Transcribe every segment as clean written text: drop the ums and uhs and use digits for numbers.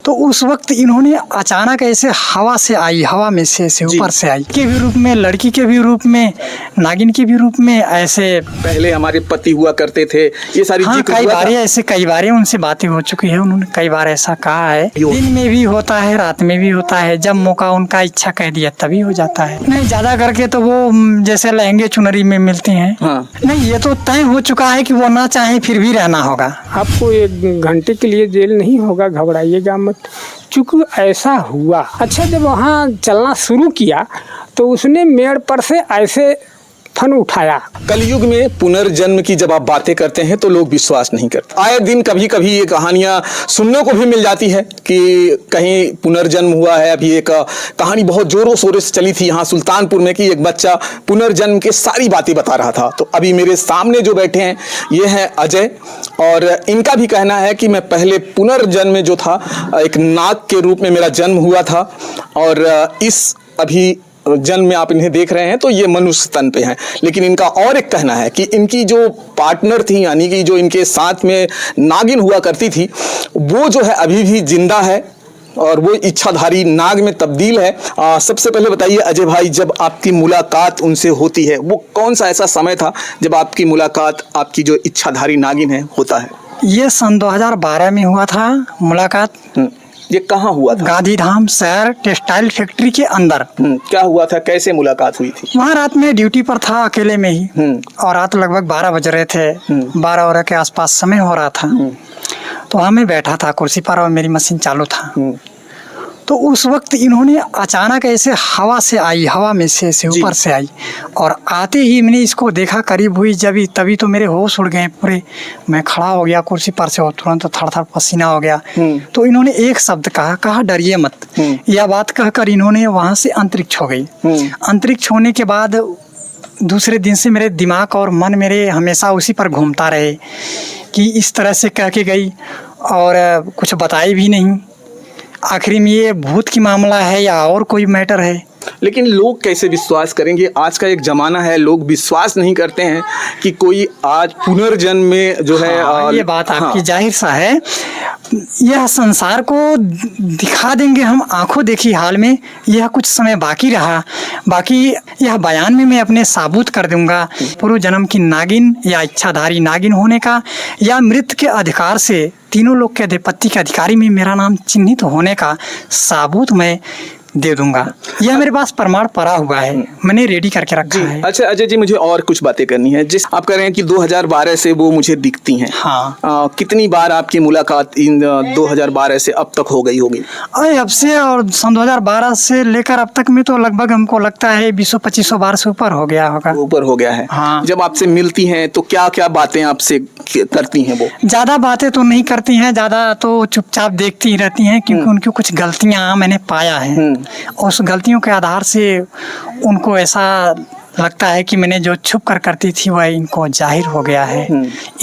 तो उस वक्त इन्होंने अचानक ऐसे हवा से आई, हवा में से ऐसे ऊपर से आई, के भी रूप में, लड़की के भी रूप में, नागिन के भी रूप में, ऐसे पहले हमारे पति हुआ करते थे, ये सारी हाँ, कई बार ऐसे कई बार उनसे बातें हो चुकी है। उन्होंने कई बार ऐसा कहा है, दिन में भी होता है, रात में भी होता है, जब मौका उनका इच्छा कह दिया तभी हो जाता है। नहीं, ज्यादा करके तो वो जैसे लहंगे चुनरी में मिलती हैं। हाँ। नहीं, ये तो तय हो चुका है कि वो ना चाहे फिर भी रहना होगा। आपको 1 घंटे के लिए जेल नहीं होगा, घबराइएगा मत, चूँकि ऐसा हुआ। अच्छा, जब वहाँ चलना शुरू किया तो उसने मेड़ पर से ऐसे फन उठाया। कलयुग में पुनर्जन्म की जब आप बातें करते हैं तो लोग विश्वास नहीं करते। आए दिन कभी कभी ये कहानियां सुनने को भी मिल जाती है कि कहीं पुनर्जन्म हुआ है। अभी एक कहानी बहुत जोरों शोरों से चली थी यहाँ सुल्तानपुर में कि एक बच्चा पुनर्जन्म के सारी बातें बता रहा था। तो अभी मेरे सामने जो बैठे हैं ये हैं अजय, और इनका भी कहना है कि मैं पहले पुनर्जन्म में जो था एक नाग के रूप में मेरा जन्म हुआ था, और इस अभी जन्म में आप इन्हें देख रहे हैं तो ये मनुष्य तन पे हैं। लेकिन इनका और एक कहना है कि इनकी जो पार्टनर थी, यानी कि जो इनके साथ में नागिन हुआ करती थी, वो जो है अभी भी जिंदा है और वो इच्छाधारी नाग में तब्दील है। सबसे पहले बताइए अजय भाई, जब आपकी मुलाकात उनसे होती है वो कौन सा ऐसा समय था जब आपकी मुलाकात आपकी जो इच्छाधारी नागिन है होता है? ये सन 2012 में हुआ था मुलाकात। ये कहाँ हुआ था? गांधीधाम शहर टेक्सटाइल फैक्ट्री के अंदर। क्या हुआ था, कैसे मुलाकात हुई थी? वहाँ रात में ड्यूटी पर था अकेले में ही, और रात लगभग 12 बज रहे थे, 12 के आसपास समय हो रहा था। तो वहाँ मैं बैठा था कुर्सी पर और मेरी मशीन चालू था। तो उस वक्त इन्होंने अचानक ऐसे हवा से आई, हवा में से ऐसे ऊपर से आई, और आते ही मैंने इसको देखा, करीब हुई जब तभी तो मेरे होश उड़ गए पूरे। मैं खड़ा हो गया कुर्सी पर से और तुरंत थर-थर पसीना हो गया। तो इन्होंने एक शब्द कहा डरिए मत। यह बात कहकर इन्होंने वहाँ से अंतरिक्ष हो गई। अंतरिक्ष होने के बाद दूसरे दिन से मेरे दिमाग और मन मेरे हमेशा उसी पर घूमता रहे कि इस तरह से कह के गई, और कुछ बताई भी नहीं। आखिर में ये भूत की मामला है या और कोई मैटर है? लेकिन लोग कैसे विश्वास करेंगे? आज का एक जमाना है, लोग विश्वास नहीं करते हैं कि कोई आज पुनर्जन्म में जो है। ये बात आपकी जाहिर सा है। यह संसार को दिखा देंगे हम आंखों देखी हाल में। यह कुछ समय बाकी रहा, बाकी यह बयान में मैं अपने साबुत कर दूंगा। पूर्व जन्म की नागिन या इच्छाधारी नागिन होने का या मृत के अधिकार से तीनों लोग के अधिपति के अधिकारी में मेरा नाम चिन्हित होने का साबुत मैं दे दूंगा। यह मेरे पास प्रमाण पड़ा हुआ है, मैंने रेडी करके रखा है। अच्छा अजय जी, मुझे और कुछ बातें करनी है। जिस आप कह रहे हैं कि 2012 से वो मुझे दिखती हैं। हाँ। कितनी बार आपकी मुलाकात इन 2012 से अब तक हो गई होगी? अरे अब से और सन 2012 से लेकर अब तक में तो लगभग हमको लगता है 200-2500 बार से ऊपर हो गया होगा। ऊपर हो गया है। हाँ। जब आपसे मिलती हैं तो क्या क्या बातें आपसे करती हैं? वो ज़्यादा बातें तो नहीं करती हैं, ज़्यादा तो चुपचाप देखती ही रहती हैं, क्योंकि उनकी कुछ गलतियाँ मैंने पाया है। उस गलतियों के आधार से उनको ऐसा लगता है कि मैंने जो छुप कर करती थी वह इनको जाहिर हो गया है।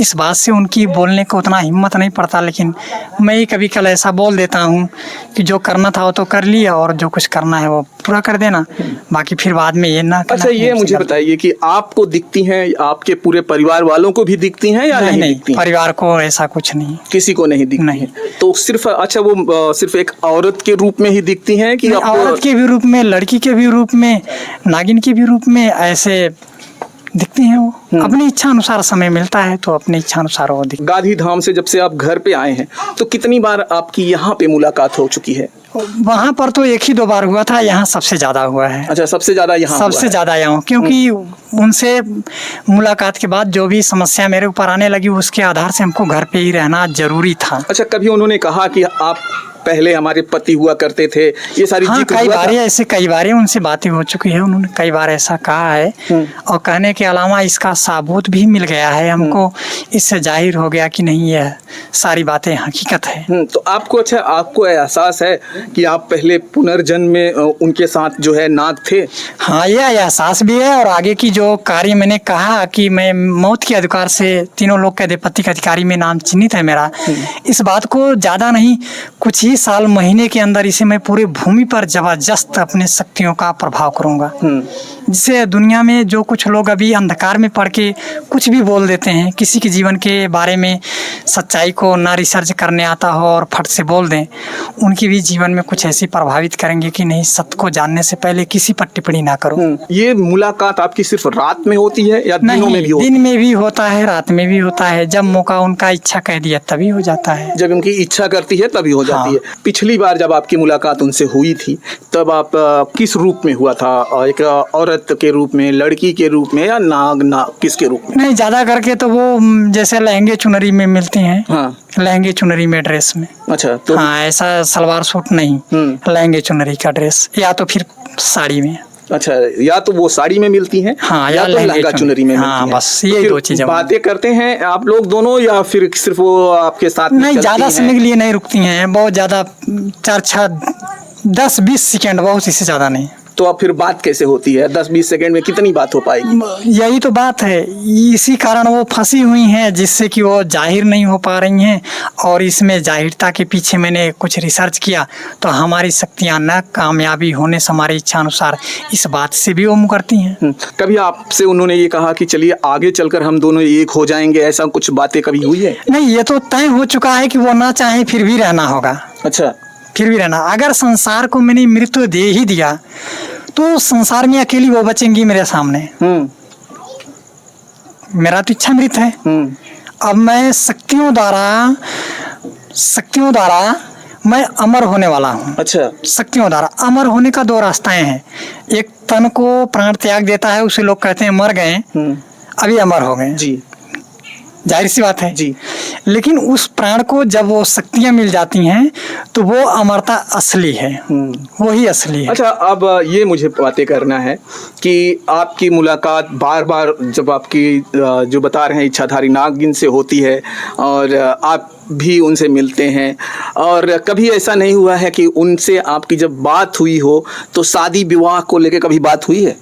इस बात से उनकी बोलने को उतना हिम्मत नहीं पड़ता, लेकिन मैं ही कभी कल ऐसा बोल देता हूँ कि जो करना था वो तो कर लिया, और जो कुछ करना है वो पूरा कर देना, बाकी फिर बाद में ये ना। अच्छा ये मुझे बताइए कि आपको दिखती हैं, आपके पूरे परिवार वालों को भी दिखती हैं या नहीं दिखती? परिवार को ऐसा कुछ नहीं, किसी को नहीं दिखती? नहीं। तो सिर्फ अच्छा वो सिर्फ एक औरत के रूप में ही दिखती हैं कि औरत के भी रूप में, लड़की के भी रूप में, नागिन के भी रूप में ऐसे दिखती हैं वो। अपनी इच्छा अनुसार समय मिलता है तो अपनी इच्छा अनुसार वो दिखती। गांधीधाम से जब से आप घर पे आए हैं तो कितनी बार आपकी यहाँ पे मुलाकात हो चुकी है? वहाँ पर तो 1 ही 2 बार हुआ था, यहाँ सबसे ज्यादा हुआ है। अच्छा, सबसे ज्यादा यहाँ? सबसे ज्यादा यहाँ, क्योंकि उनसे मुलाकात के बाद जो भी समस्या मेरे ऊपर आने लगी उसके आधार से हमको घर पे ही रहना जरूरी था। अच्छा, कभी उन्होंने कहा कि आप पहले हमारे पति हुआ करते थे, ये सारी हाँ, कई बार उनसे बातें हो चुकी है। उन्होंने कई बार ऐसा कहा है, और कहने के अलावा इसका साबूत भी मिल गया है हमको। इससे जाहिर हो गया कि नहीं, यह सारी बातें हकीकत है। तो आपको अच्छा आपको एहसास है कि आप पहले पुनर्जन्म में उनके साथ जो है नाग थे? हाँ, यह एहसास भी है, और आगे की जो कार्य मैंने कहा कि मैं मौत के अधिकार से तीनों लोग के अधिपति के अधिकारी में नाम चिन्हित है मेरा, इस बात को ज़्यादा नहीं, कुछ ही साल महीने के अंदर इसे मैं पूरे भूमि पर जबरदस्त अपने शक्तियों का प्रभाव करूँगा। जिससे दुनिया में जो कुछ लोग अभी अंधकार में पड़ के कुछ भी बोल देते हैं, किसी के जीवन के बारे में सच्चाई को ना रिसर्च करने आता हो और फट से बोल दें, उनकी भी जीवन में कुछ ऐसी प्रभावित करेंगे कि नहीं, सत्य को जानने से पहले किसी पर टिप्पणी ना करो। ये मुलाकात आपकी सिर्फ रात में होती है या दिनों में भी होती है? दिन में भी होता है, रात में भी होता है। जब मौका उनका इच्छा कह दिया तभी हो जाता है। जब उनकी इच्छा करती है तभी हो जाती है। पिछली बार जब आपकी मुलाकात उनसे हुई थी तब आप किस रूप में हुआ था? एक औरत के रूप में, लड़की के रूप में, या नाग किसके रूप में? नहीं, ज्यादा करके तो वो जैसे लहंगे चुनरी में मिलती हैं। हाँ, लहंगे चुनरी में ड्रेस में। अच्छा, तो हाँ, ऐसा सलवार सूट नहीं, लहंगे चुनरी का ड्रेस, या तो फिर साड़ी में। अच्छा, या तो वो साड़ी में मिलती हैं, हाँ, या तो लहंगा चुनरी में मिलती हाँ, हैं। बस यही फिर दो चीजें। बातें करते हैं आप लोग दोनों, या फिर सिर्फ वो आपके साथ में नहीं, चलती ज्यादा हैं? समय के लिए नहीं रुकती हैं, बहुत ज्यादा 4-6 10-20 सेकेंड, बहुत, इससे ज्यादा नहीं। तो अब फिर बात कैसे होती है? 10-20 सेकंड में कितनी बात हो पाएगी? यही तो बात है, इसी कारण वो फंसी हुई हैं, जिससे कि वो जाहिर नहीं हो पा रही हैं। और इसमें जाहिरता के पीछे मैंने कुछ रिसर्च किया तो हमारी शक्तियाँ न कामयाबी होने से हमारी इच्छा अनुसार इस बात से भी वो मुकरती हैं। कभी आपसे उन्होंने ये कहा कि चलिए आगे चलकर हम दोनों एक हो जाएंगे, ऐसा कुछ बातें कभी हुई है? नहीं, ये तो तय हो चुका है कि वो ना चाहे फिर भी रहना होगा। अच्छा, फिर भी रहना, अगर संसार को मैंने मृत्यु दे ही दिया तो संसार में अकेली वो बचेंगी मेरे सामने। मेरा तो इच्छा मृत है। अब मैं शक्तियों द्वारा मैं अमर होने वाला हूँ। अच्छा, शक्तियों द्वारा अमर होने का 2 रास्ताएं हैं। एक तन को प्राण त्याग देता है, उसे लोग कहते हैं मर गए, अभी अमर हो गए जी, जाहिर सी बात है जी। लेकिन उस प्राण को जब वो शक्तियां मिल जाती हैं तो वो अमरता असली है, वही असली है। अच्छा, अब ये मुझे बातें करना है कि आपकी मुलाकात बार बार जब आपकी जो बता रहे हैं इच्छाधारी नागिन से होती है और आप भी उनसे मिलते हैं, और कभी ऐसा नहीं हुआ है कि उनसे आपकी जब बात हुई हो तो शादी विवाह को लेकर कभी बात हुई है?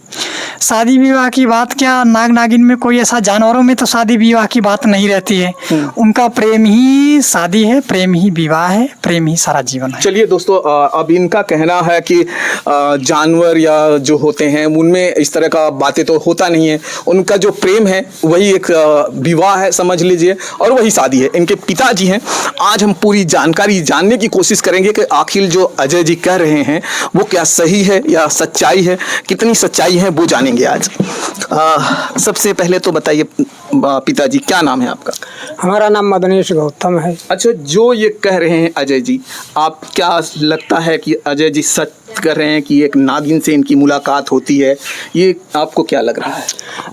शादी विवाह की बात क्या, नाग नागिन में कोई ऐसा, जानवरों में तो शादी विवाह की बात नहीं रहती है। उनका प्रेम ही शादी है, प्रेम ही विवाह है, प्रेम ही सारा जीवन है। चलिए दोस्तों, अब इनका कहना है कि जानवर या जो होते हैं उनमें इस तरह का बातें तो होता नहीं है, उनका जो प्रेम है वही एक विवाह है समझ लीजिए, और वही शादी है। इनके पिताजी हैं। आज हम पूरी जानकारी जानने की कोशिश करेंगे कि आखिर जो अजय जी कह रहे हैं वो क्या सही है या सच्चाई है, कितनी सच्चाई है वो जानेंगे आज। सबसे पहले तो बताइए पिताजी, क्या नाम है आपका? हमारा नाम मदनेश गौतम है। अच्छा, जो ये कह रहे हैं अजय जी, आप क्या लगता है कि अजय जी सच कर रहे हैं कि एक नागिन से इनकी मुलाकात होती है, ये आपको क्या लग रहा है?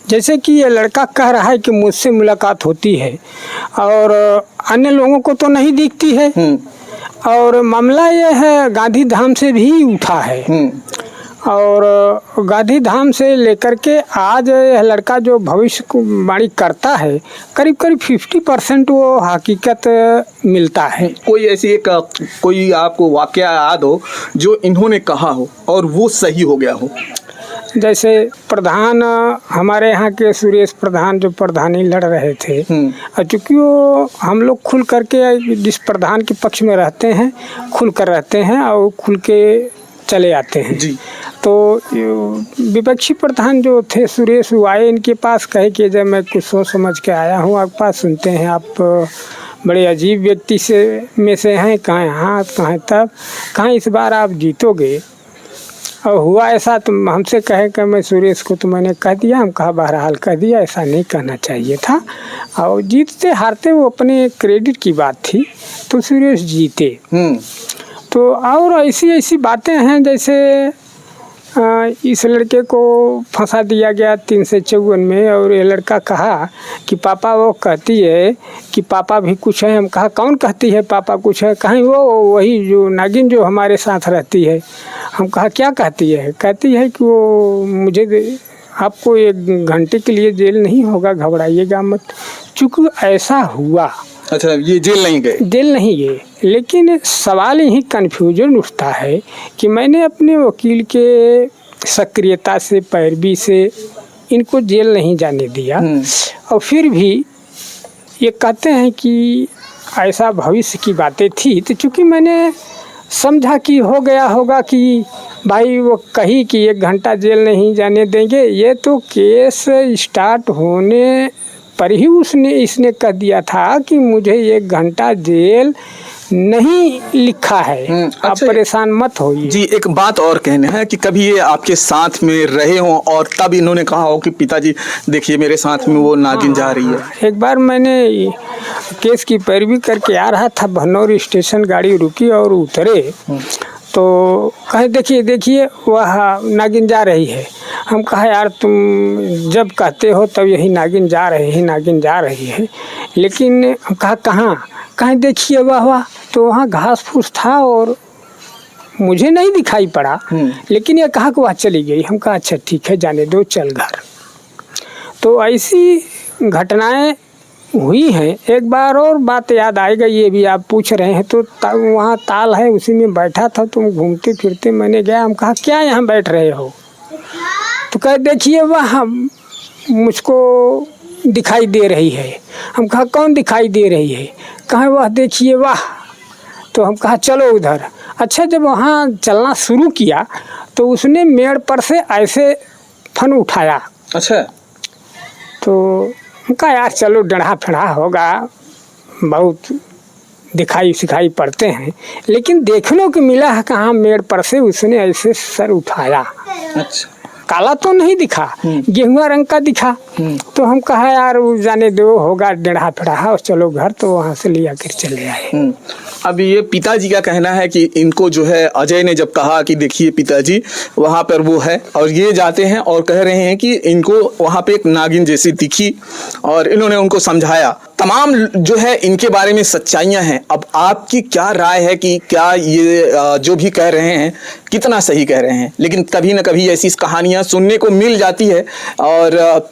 जैसे कि ये लड़का कह रहा है कि मुझसे मुलाकात होती है और अन्य लोगों को तो नहीं दिखती है, और मामला ये है गांधी धाम से भी उठा है। और गांधी धाम से लेकर के आज यह लड़का जो भविष्य को वाणी करता है, करीब करीब 50% वो हकीकत मिलता है। कोई ऐसी एक कोई आपको वाकया याद हो जो इन्होंने कहा हो और वो सही हो गया हो? जैसे प्रधान, हमारे यहाँ के सुरेश प्रधान जो प्रधानी लड़ रहे थे, और चूँकि वो हम लोग खुल करके जिस प्रधान के पक्ष में रहते हैं खुल कर रहते हैं और खुल के चले आते हैं जी। तो विपक्षी प्रधान जो थे सुरेश, वो आए इनके पास, कहे कि जब मैं कुछ सोच समझ के आया हूँ आपके पास, सुनते हैं आप बड़े अजीब व्यक्ति में से हैं, कहाँ यहाँ कहाँ तब, कहाँ इस बार आप जीतोगे। और हुआ ऐसा, तो हमसे कहे कि मैं सुरेश को तो मैंने कह दिया, हम कहा बहरहाल कह दिया, ऐसा नहीं कहना चाहिए था। और जीतते हारते वो अपने क्रेडिट की बात थी, तो सुरेश जीते। तो और ऐसी बातें हैं, जैसे इस लड़के को फंसा दिया गया 354 में, और ये लड़का कहा कि पापा वो कहती है कि पापा भी कुछ है। हम कहा कौन कहती है पापा कुछ है? कहीं वो वही जो नागिन जो हमारे साथ रहती है। हम कहा क्या कहती है? कहती है कि वो मुझे, आपको 1 घंटे के लिए जेल नहीं होगा, घबराइएगा मत। चूँकि ऐसा हुआ। अच्छा, ये जेल नहीं गए? जेल नहीं गए, लेकिन सवाल यही कन्फ्यूजन उठता है कि मैंने अपने वकील के सक्रियता से, पैरवी से इनको जेल नहीं जाने दिया, और फिर भी ये कहते हैं कि ऐसा भविष्य की बातें थी। तो चूँकि मैंने समझा कि हो गया होगा कि भाई वो कही कि 1 घंटा जेल नहीं जाने देंगे। ये तो केस स्टार्ट होने पर ही इसने कह दिया था कि मुझे 1 घंटा जेल नहीं लिखा है। आप अच्छा, परेशान मत होइए। जी एक बात और कहना है कि कभी ये आपके साथ में रहे हों और तब इन्होंने कहा हो कि पिताजी देखिए मेरे साथ में वो नागिन जा रही है। एक बार मैंने केस की पैरवी करके आ रहा था, भनौर स्टेशन गाड़ी रुकी और उतरे तो कहे देखिए देखिए वह नागिन जा रही है। हम कहा यार तुम जब कहते हो तब यही नागिन जा रही है, नागिन जा रही है। लेकिन हम कहा कहाँ, कहीं देखिए वाह, तो वहाँ घास फूस था और मुझे नहीं दिखाई पड़ा। लेकिन ये कहा कि वह चली गई। हम कहा अच्छा ठीक है जाने दो, चल घर। तो ऐसी घटनाएं हुई हैं। एक बार और बात याद आएगा, ये भी आप पूछ रहे हैं तो वहाँ ताल है उसी में बैठा था, तुम घूमते फिरते मैंने गया। हम कहा क्या यहाँ बैठ रहे हो? तो कहे देखिए वह मुझको दिखाई दे रही है। हम कहा कौन दिखाई दे रही है? कहे वह देखिए वाह। तो हम कहा चलो उधर। अच्छा जब वहाँ चलना शुरू किया तो उसने मेड़ पर से ऐसे फन उठाया। अच्छा, तो हम कहा यार चलो डढ़ा फिढ़ा होगा, बहुत दिखाई सिखाई पड़ते हैं। लेकिन देखने को मिला है कहाँ मेड़ पर से उसने ऐसे सर उठाया। अच्छा, काला तो नहीं दिखा, गेहुआ रंग का दिखा। तो हम कहा यार जाने दो होगा डढ़ा फिढ़ा और चलो घर। तो वहाँ से ले आकर चले आए। अब ये पिताजी का कहना है कि इनको जो है अजय ने जब कहा कि देखिए पिताजी वहाँ पर वो है, और ये जाते हैं और कह रहे हैं कि इनको वहाँ पे एक नागिन जैसी दिखी और इन्होंने उनको समझाया। तमाम जो है इनके बारे में सच्चाइयाँ हैं। अब आपकी क्या राय है कि क्या ये जो भी कह रहे हैं कितना सही कह रहे हैं? लेकिन कभी ना कभी ऐसी कहानियाँ सुनने को मिल जाती है और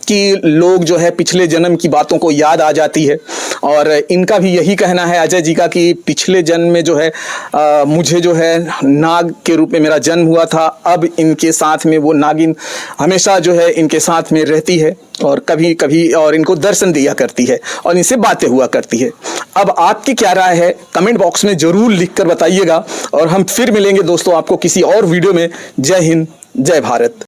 कि लोग जो है पिछले जन्म की बातों को याद आ जाती है। और इनका भी यही कहना है अजय जी का कि पिछले जन्म में जो है मुझे जो है नाग के रूप में मेरा जन्म हुआ था। अब इनके साथ में वो नागिन हमेशा जो है इनके साथ में रहती है और कभी कभी और इनको दर्शन दिया करती है और इनसे बातें हुआ करती है। अब आपकी क्या राय है कमेंट बॉक्स में ज़रूर लिख कर बताइएगा और हम फिर मिलेंगे दोस्तों आपको किसी और वीडियो में। जय हिंद, जय भारत।